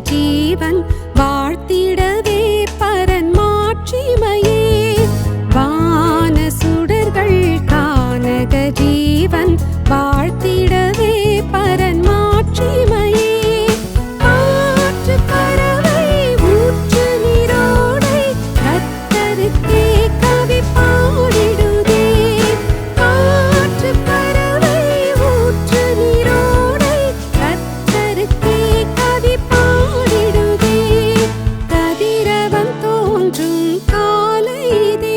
ஜீவன் வாழ்த்திடவே பரன் மாட்சிமையே. வான சுடர்கள் கானக ஜீவன் வாழ்த்திடவே பரன் மாட்சிமையே. காற்று பறவை ஊற்று நீரோடை கர்த்தருக்கே கவி பாடிடுதே. காற்று பறவை ஊற்று நீரோடை கர்த்தருக்கே கவி பாடிடுதே. கதிரவன் தோன்றும் காலை இதே.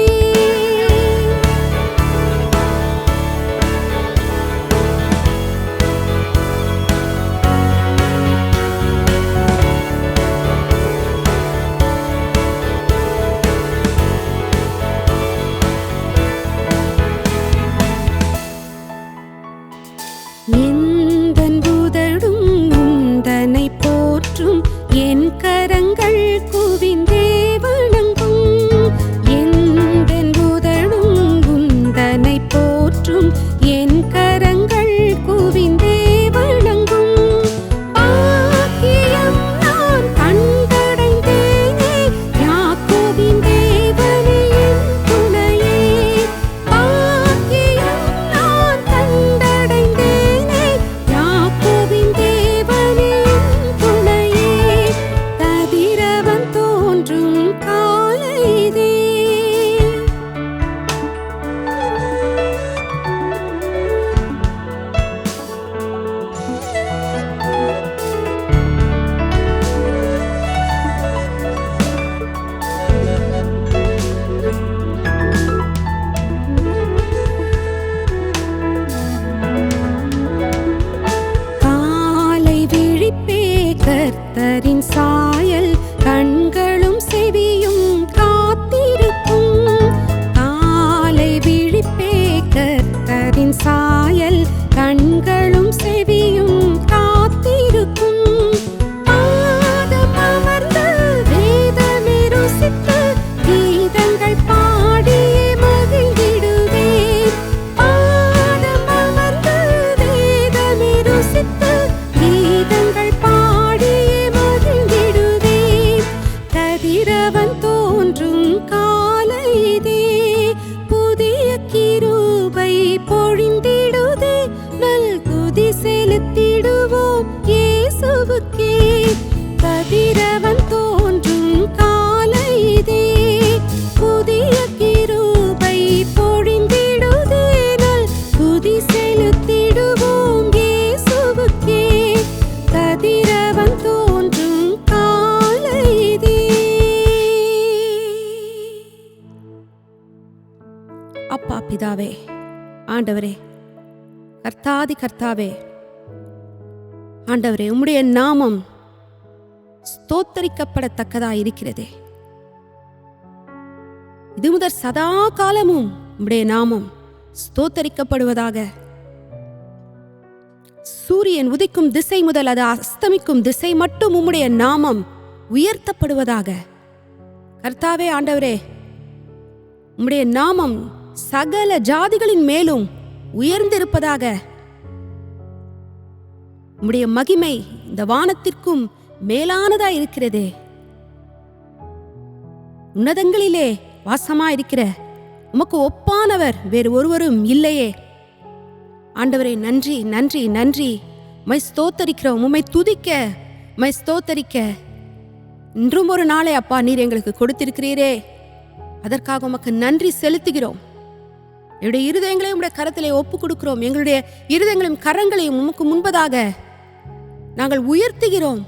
எந்தன் உதடும் உந்தனை போற்றும், என் கரங்கள் குவிந்தே வணங்கும். எந்தன் உதடும் உந்தனை போற்றும், என் கரங்கள் குவிந்தே வணங்கும். பாக்கியம் நான் கண்டடைந்தேனே, யாக்கோபின் தேவனே என் துணையே. பாக்கியம் நான் கண்டடைந்தேனே, யாக்கோபின் தேவனே என் துணையே. கதிரவன் தோன்றும் காலை இதே. காலை விழிப்பே கர்த்தரின் சாயல், கண்களும் செவியும் காத்திருக்கும். காலை விழிப்பே கர்த்தரின் சாயல், கண்களும் செவியும் காத்திருக்கும். பாதம் அமர்ந்து வேதமே ருசித்து கீதங்கள் பாடியே மகிழ்ந்திடுவேன். பாதம் அமர்ந்து வேதமே ருசித்து கீதங்கள் பாடியே மகிழ்ந்திடுவேன். கதிரவன் தோன்றும் காலை இதே. புதிய கிருபை பொழிந்திடுதே, நல் துதி செலுத்திடுவோம் இயேசுவுக்கே. கதிரவன் தோன்றும் காலை இதே. புதிய கிருபை பொழிந்திடுதே, நல் துதி செலுத்திடுவோம் இயேசுவுக்கே. கதிரவன் தோன்றும் காலை இதே. அப்பா பிதாவே, ஆண்டவரே, கர்த்தாதி கர்த்தாவே, ஆண்டவரே, உம்முடைய நாமம் ஸ்தோத்தரிக்கப்படத்தக்கதாய் இருக்கிறதே. இது முதல் சதா காலமும் உம்முடைய நாமம் ஸ்தோத்தரிக்கப்படுவதாக. சூரியன் உதிக்கும் திசை முதல் அது அஸ்தமிக்கும் திசை மட்டும் உம்முடைய நாமம் உயர்த்தப்படுவதாக. கர்த்தாவே, ஆண்டவரே, உம்முடைய நாமம் சகல ஜாதிகளின் மேலும் உயர்ந்திருப்பதாக. உம்முடைய மகிமை இந்த வானத்திற்கும் மேலானதாய் இருக்கிறதே. உன்னதங்களிலே வாசமாயிருக்கிற உமக்கு ஒப்பானவர் வேறு ஒருவரும் இல்லையே. ஆண்டவரே, நன்றி நன்றி நன்றி. உம்மை ஸ்தோத்தரிக்கிறோம், உம்மை துதிக்க, உம்மை ஸ்தோத்தரிக்க இன்றும் ஒரு நாளை அப்பா நீர் எங்களுக்கு கொடுத்திருக்கிறீரே. அதற்காக உமக்கு நன்றி செலுத்துகிறோம். என்னுடைய இருதயங்களை உம்முடைய கரத்திலே ஒப்பு கொடுக்கிறோம். எங்களுடைய இருதயங்களையும் கரங்களையும் உமக்கு முன்பதாக நாங்கள் உயர்த்துகிறோம்.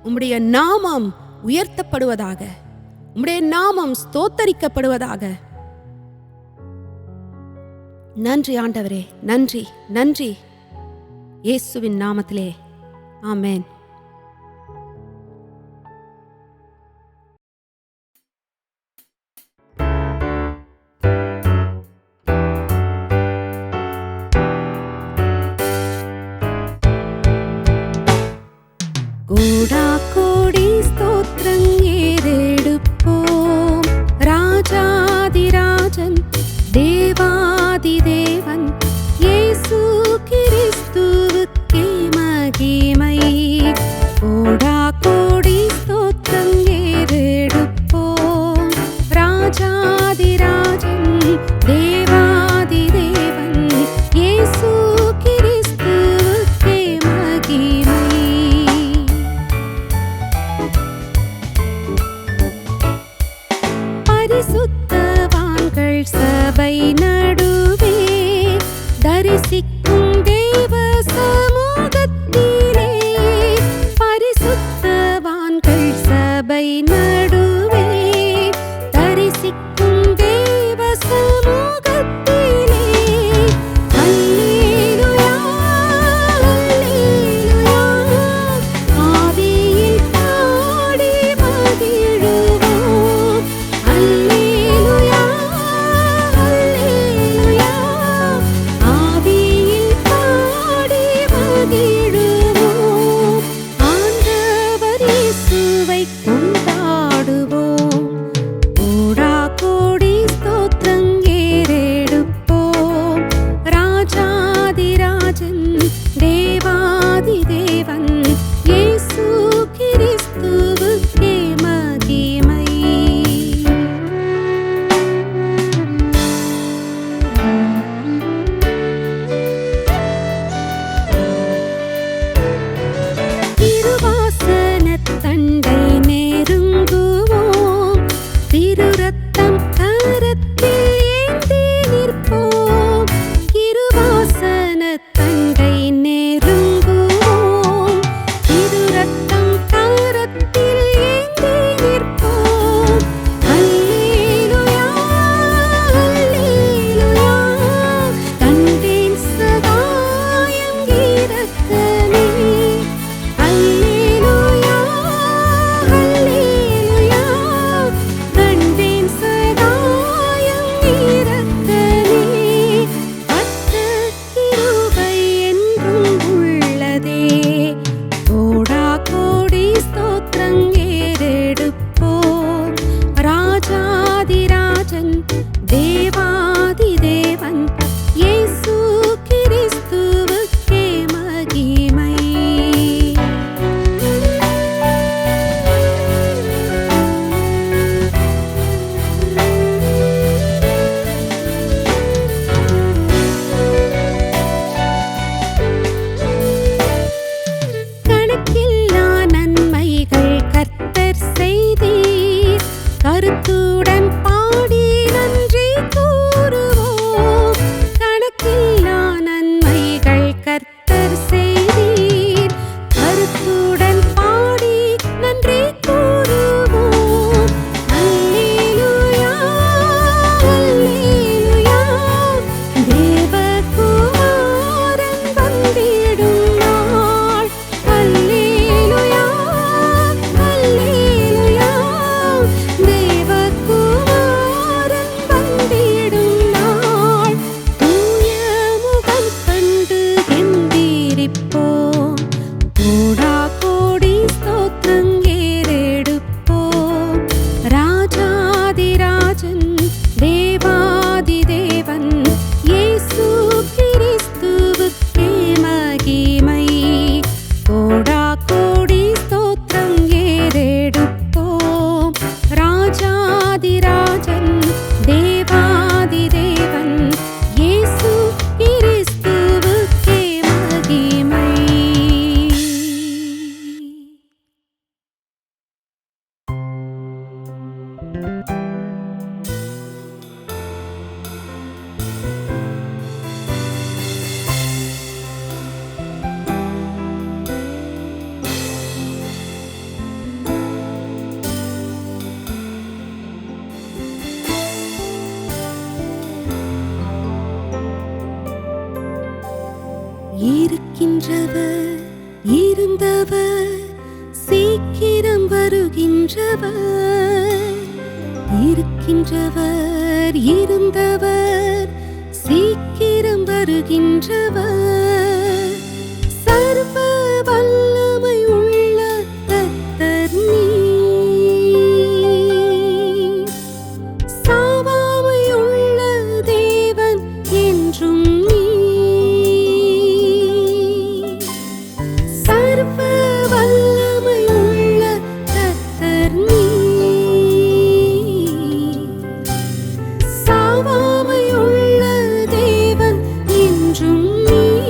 உம்முடைய நாமம் உயர்த்தப்படுவதாக, உம்முடைய நாமம் ஸ்தோத்தரிக்கப்படுவதாக. நன்றி ஆண்டவரே, நன்றி நன்றி. இயேசுவின் நாமத்திலே ஆமென். கோடா கோடி ஸ்தோத்திரம் ஏறெடுப்போம். ராஜாதிராஜன் தேவாதிதேவன் இயேசு கிறிஸ்துவுக்கே மகிமை. தரிசிக்கும் தேவ சமூகத்திலே பரிசுத்தவான்கள் சபை நடுவே தரிசிக்கும் தேவ சமூகத்திலே அல்லேலூயா அல்லேலூயா ஆவியில் பாடி மகிழுவோம் அல்லேலூயா அல்லேலூயா ஆவியில் பாடி மகிழுவோம் ஆண்டவர் இயேசுவை கொண்டாடுவோம் கோடா கோடி ஸ்தோத்திரம் ஏறெடுப்போம் ராஜாதிராஜன் தேவாதி தேவன் இயேசு கிறிஸ்துவுக்கே மகிமை திருவாசனத் தண்டை நெருங்குவோம் திருரத்தம் கரத்தில் ஏந்தி நிற்போம் திருவாசனத் தண்டை நெருங்குவோம் திருரத்தம் கரத்தில் ஏந்தி நிற்போம் அல்லேலூயா அல்லேலூயா கண்டேன் சகாயம் இரக்கமே அல்லேலூயா அல்லேலூயா கண்டேன் சகாயம் இரக்கமே கர்த்தர் கிருபை என்றும் உள்ளதே கோடா கோடி ஸ்தோத்திரம் ஏறெடுப்போம் ராஜாதிராஜன் தேவாதி தேவன் இயேசு கிறிஸ்துவுக்கே மகிமை கணக்கில்லா நன்மைகள் கர்த்தர் செய்தீர் கருத்துடன் பாடி நன்றி கூறுவோம் கணக்கில்லா நன்மைகள் கர்த்தர் செய்தீர் கருத்துடன் பாடி நன்றி கூறுவோம் அல்லேலூயா அல்லேலூயா தேவகுமாரன் வந்திடும் நாள் அல்லேலூயா அல்லேலூயா தேவகுமாரன் வந்திடும் நாள் தூய முகம் கண்டு கெம்பீரிப்போம் கோடா கோடி ஸ்தோத்திரம் ஏறெடுப்போம் ராஜாதிராஜன் தேவாதி தேவன் இயேசு கிறிஸ்துவுக்கே மகிமை கோடா கோடி ஸ்தோத்திரம் ஏறெடுப்போம் ராஜாதிராஜன் தேவாதி தேவன் இயேசு கிறிஸ்துவுக்கே மகிமை இருக்கின்றவர் இருந்தவர் சீக்கிரம் வருகின்றவர் இருக்கின்றவர் இருந்தவர் சீக்கிரம் வருகின்றவர் சர்வ வல்லமை உள்ள கர்த்தர் நீர் சாவாமை உள்ள தேவன் என்றும் நீர் சர்வ வல்லமை உள்ள கர்த்தர் நீர் சாவாமை உள்ள தேவன் என்றும் நீர்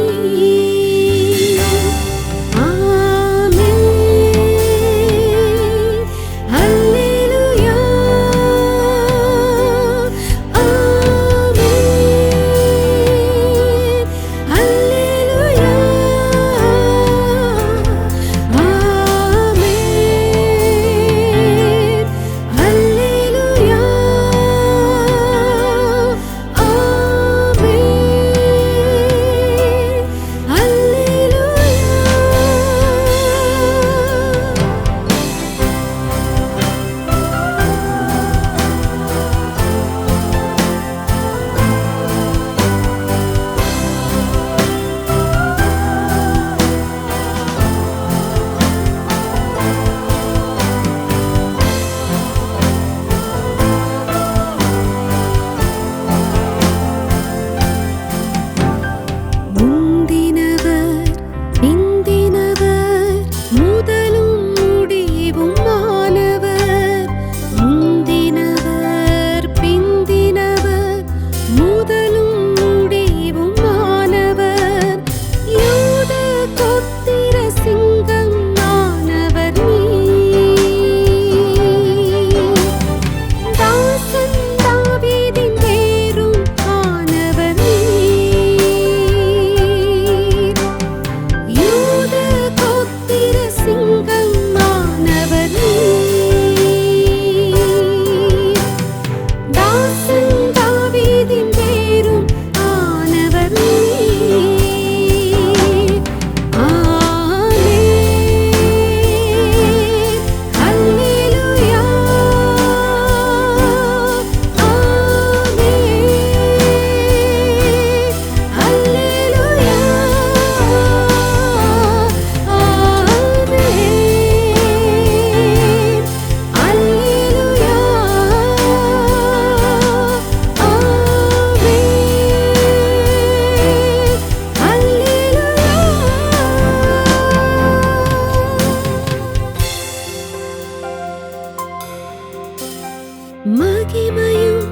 மகிமையும்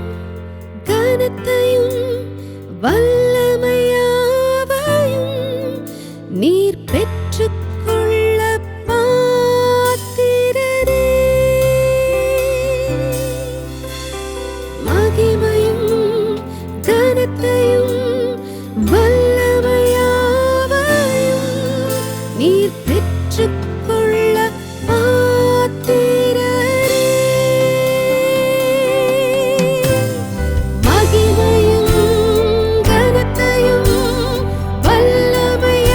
கனத்தையும் வல்லமையாவையும் நீர் பெற்றுக்கொள்ள பாத்திரரே. மகிமையும் கனத்தையும் வல்லமையாவையும் நீர் பெற்றுக்கொள்ள பாத்திரரே. மகிமையும் கனத்தையும் வல்லமையாவையும்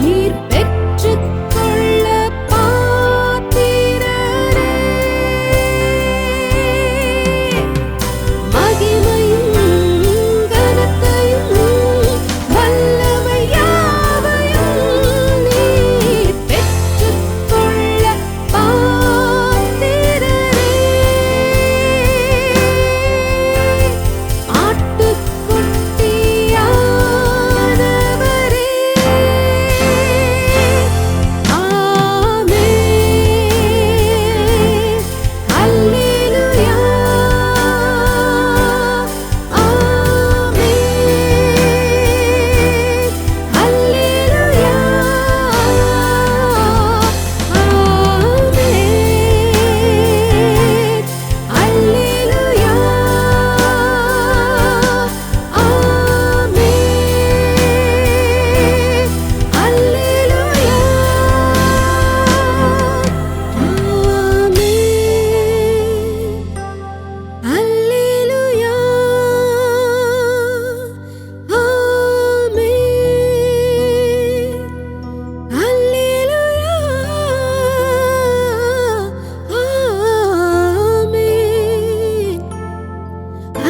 நீர் பெற்றுக்கொள்ள பாத்திரரே. மகிமையும் கனத்தையும் வல்லமையாவையும் நீர் பெற்றுக்கொள்ள பாத்திரரே. ஆட்டுக்குட்டியானவரே, ஆமென். அல்லேலூயா, ஆமென். அல்லேலூயா, ஆமென். அல்லேலூயா, ஆமென். அல்லேலூயா, ஆமென். அல்லேலூயா, ஆமென். அல்லேலூயா, ஆமென்.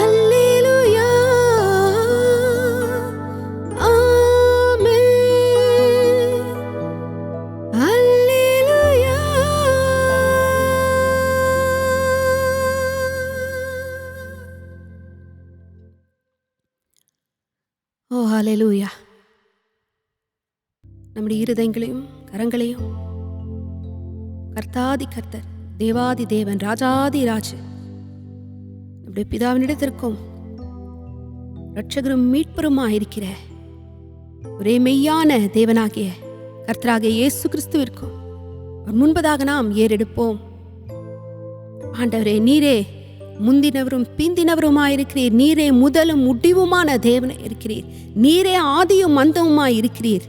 அல்லேலூயா, ஆமென். அல்லேலூயா. ஓ ஹல்லேலூயா. நம்முடைய இருதயங்களையும் கரங்களையும் கர்த்தாதி கர்த்தர், தேவாதி தேவன், ராஜாதி ராஜு, நம்முடைய பிதாவினிடத்திற்கும் இரட்சகரும் மீட்பருமாயிருக்கிற ஒரே மெய்யான தேவனாகிய கர்த்தராகிய இயேசு கிறிஸ்துவிற்கும் அவர் முன்பதாக நாம் ஏறெடுப்போம். ஆண்டவரே, நீரே முந்தினவரும் பிந்தினவருமாயிருக்கிறீர். நீரே முதலும் முடிவுமான தேவன் இருக்கிறீர். நீரே ஆதியும் அந்தமுமாய் இருக்கிறீர்.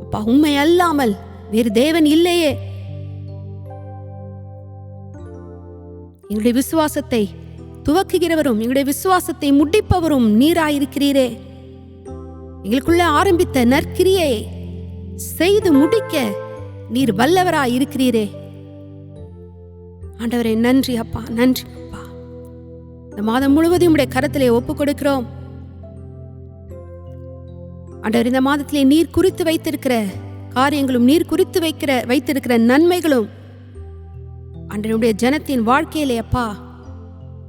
அப்பா, உம்மை அல்லாமல் வேறு தேவன் இல்லையே. எங்களுடைய விசுவாசத்தை துவக்குகிறவரும் எங்களுடைய விசுவாசத்தை முடிப்பவரும் நீராயிருக்கிறீரே. எங்களுக்குள்ள ஆரம்பித்த நற்கிரியை செய்து முடிக்க நீர் வல்லவராயிருக்கிறீரே. ஆண்டவரே, நன்றி அப்பா, நன்றி அப்பா. இந்த மாதம் முழுவதும் உடைய கரத்திலே ஒப்புக் கொடுக்கிறோம். ஆண்டவர், இந்த மாதத்திலே நீர் குறித்து வைத்திருக்கிற காரியங்களும் நீர் குறித்து வைத்திருக்கிற நன்மைகளும் ஆண்டவருடைய ஜனத்தின் வாழ்க்கையிலே அப்பா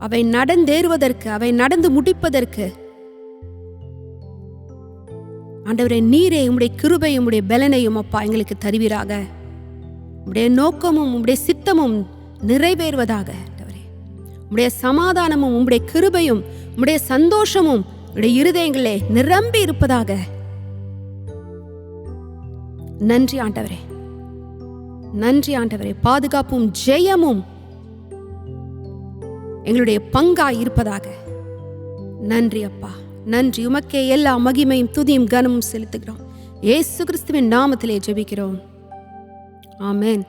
அவை நடந்தேறுவதற்கு, அவை நடந்து முடிப்பதற்கு ஆண்டவரே, நீரே உம்முடைய கிருபையும் உம்முடைய பலனையும் அப்பா எங்களுக்கு தருவீராக. உம்முடைய நோக்கமும் உம்முடைய சித்தமும் நிறைவேறுவதாக. ஆண்டவரே, உம்முடைய சமாதானமும் உம்முடைய கிருபையும் உம்முடைய சந்தோஷமும் உம்முடைய இருதயங்களே நிரம்பி இருப்பதாக. நன்றி ஆண்டவரே, நன்றி ஆண்டவரே. பாதுகாப்பும் ஜெயமும் எங்களுடைய பங்காய் இருப்பதாக. நன்றி அப்பா, நன்றி. உமக்கே எல்லா மகிமையும் துதியும் கனமும் செலுத்துகிறோம். இயேசு கிறிஸ்துவின் நாமத்திலே ஜெபிக்கிறோம். ஆமென்.